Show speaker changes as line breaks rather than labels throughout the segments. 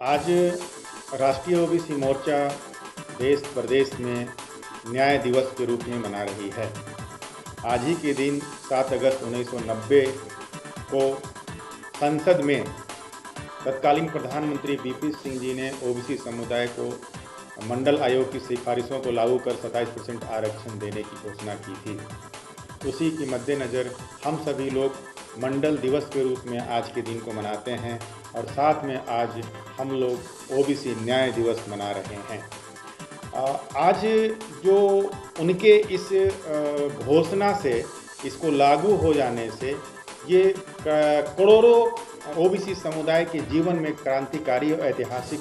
आज राष्ट्रीय ओबीसी मोर्चा देश प्रदेश में न्याय दिवस के रूप में मना रही है। आज ही के दिन 7 अगस्त 1990 को संसद में तत्कालीन प्रधानमंत्री वीपी सिंह जी ने ओबीसी समुदाय को मंडल आयोग की सिफारिशों को लागू कर 27% आरक्षण देने की घोषणा की थी। उसी के मद्देनज़र हम सभी लोग मंडल दिवस के रूप में आज के दिन को मनाते हैं और साथ में आज हम लोग ओबीसी न्याय दिवस मना रहे हैं। आज जो उनके इस घोषणा से, इसको लागू हो जाने से ये करोड़ों ओबीसी समुदाय के जीवन में क्रांतिकारी और ऐतिहासिक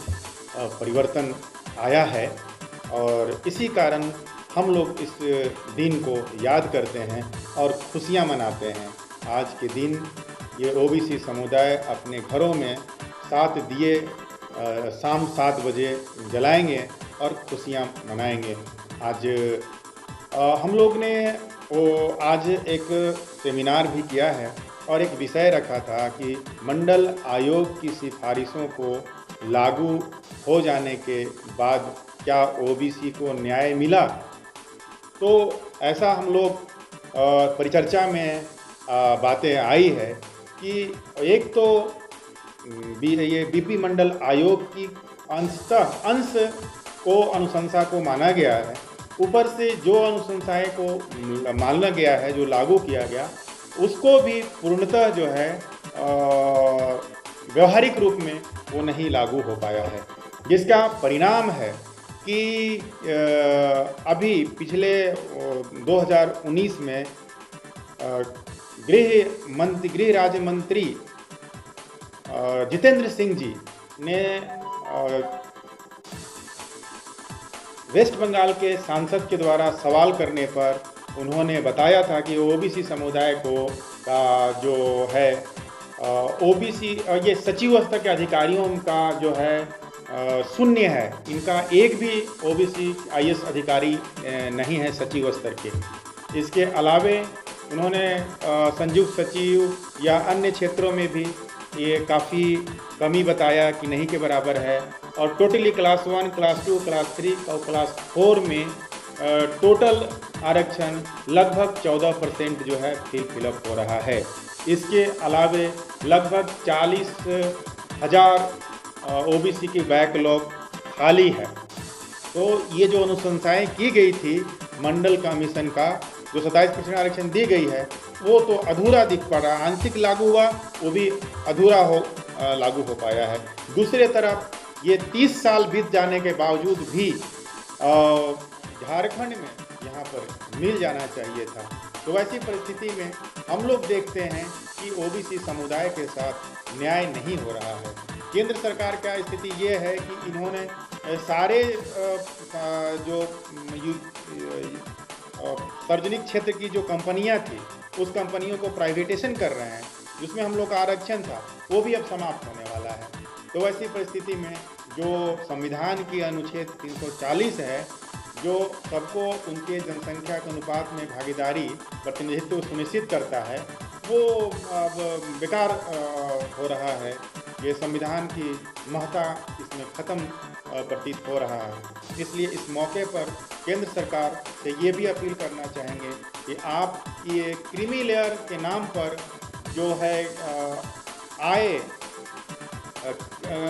परिवर्तन आया है और इसी कारण हम लोग इस दिन को याद करते हैं और खुशियां मनाते हैं। आज के दिन ये ओबीसी समुदाय अपने घरों में 7 दिए शाम 7 बजे जलाएंगे और खुशियां मनाएंगे। आज हम लोग ने आज एक सेमिनार भी किया है और एक विषय रखा था कि मंडल आयोग की सिफारिशों को लागू हो जाने के बाद क्या ओबीसी को न्याय मिला। तो ऐसा हम लोग परिचर्चा में बातें आई है कि एक तो ये बीपी मंडल आयोग की अंश को अनुशंसा को माना गया है, ऊपर से जो अनुशंसाएं को माना गया है, जो लागू किया गया, उसको भी पूर्णतः जो है व्यवहारिक रूप में वो नहीं लागू हो पाया है, जिसका परिणाम है कि अभी पिछले 2019 में गृह राज्य मंत्री जितेंद्र सिंह जी ने वेस्ट बंगाल के सांसद के द्वारा सवाल करने पर उन्होंने बताया था कि ओबीसी समुदाय को का जो है ओबीसी ये सचिव स्तर के अधिकारियों का जो है शून्य है, इनका एक भी ओबीसी आईएएस अधिकारी नहीं है सचिव स्तर के। इसके अलावे उन्होंने संयुक्त सचिव या अन्य क्षेत्रों में भी ये काफ़ी कमी बताया कि नहीं के बराबर है और टोटली क्लास 1, क्लास 2, क्लास 3 और क्लास 4 में टोटल आरक्षण लगभग 14% जो है फिलअप हो रहा है। इसके अलावे लगभग 40,000 ओबीसी की बैकलॉग खाली है। तो ये जो अनुशंसाएं की गई थी मंडल कमीशन का, जो 27% आरक्षण दी गई है, वो तो अधूरा दिख पा रहा, आंशिक लागू हुआ, वो भी अधूरा लागू हो पाया है। दूसरे तरफ ये 30 साल बीत जाने के बावजूद भी झारखंड में यहाँ पर मिल जाना चाहिए था। तो वैसी परिस्थिति में हम लोग देखते हैं कि ओबीसी समुदाय के साथ न्याय नहीं हो रहा है। केंद्र सरकार का स्थिति ये है कि इन्होंने सारे जो सार्वजनिक क्षेत्र की जो कंपनियां थी, उस कंपनियों को प्राइवेटेशन कर रहे हैं, जिसमें हम लोग का आरक्षण था वो भी अब समाप्त होने वाला है। तो ऐसी परिस्थिति में जो संविधान की अनुच्छेद 340 है, जो सबको उनके जनसंख्या के अनुपात में भागीदारी प्रतिनिधित्व सुनिश्चित करता है, वो अब बेकार हो रहा है। ये संविधान की महत्ता इसमें ख़त्म प्रतीत हो रहा है। इसलिए इस मौके पर केंद्र सरकार से ये भी अपील करना चाहेंगे कि आप ये क्रीमी लेयर के नाम पर जो है आय,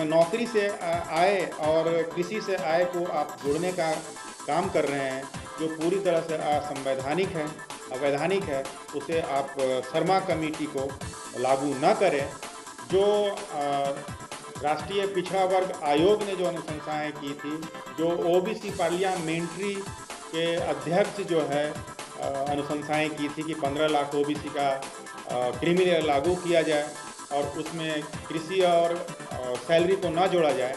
नौकरी से आय और कृषि से आय को आप जोड़ने का काम कर रहे हैं, जो पूरी तरह से असंवैधानिक है, अवैधानिक है, उसे आप शर्मा कमेटी को लागू न करें। जो राष्ट्रीय पिछड़ा वर्ग आयोग ने जो अनुशंसाएं की थी, जो ओबीसी पार्लियामेंट्री के अध्यक्ष जो है अनुशंसाएं की थी कि 15 लाख ओबीसी का क्रीमी लेयर लागू किया जाए और उसमें कृषि और सैलरी को ना जोड़ा जाए,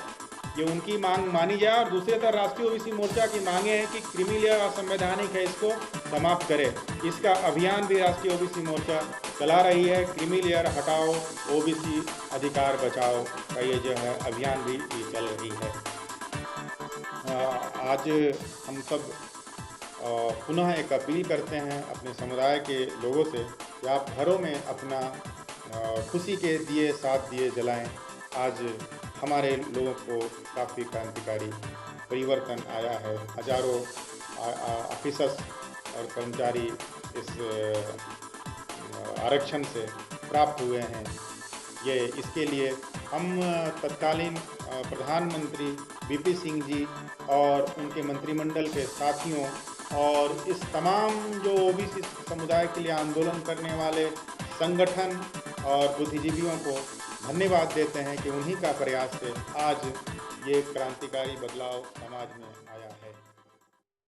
ये उनकी मांग मानी जाए। और दूसरी तरफ राष्ट्रीय ओबीसी मोर्चा की मांगे हैं कि क्रीमी लेयर असंवैधानिक है, इसको समाप्त करें। इसका अभियान भी राष्ट्रीय ओबीसी मोर्चा चला रही है। क्रीमी लेयर हटाओ, ओबीसी अधिकार बचाओ का ये जो है अभियान भी चल रही है। आज हम सब पुनः एक अपील करते हैं अपने समुदाय के लोगों से कि आप घरों में अपना खुशी के दिए 7 दिए जलाएं। आज हमारे लोगों को काफ़ी क्रांतिकारी परिवर्तन आया है। हजारों ऑफिसर्स और कर्मचारी इस आरक्षण से प्राप्त हुए हैं। ये इसके लिए हम तत्कालीन प्रधानमंत्री वीपी सिंह जी और उनके मंत्रिमंडल के साथियों और इस तमाम जो ओबीसी समुदाय के लिए आंदोलन करने वाले संगठन और बुद्धिजीवियों को धन्यवाद देते हैं कि उन्हीं का प्रयास से आज ये क्रांतिकारी बदलाव समाज में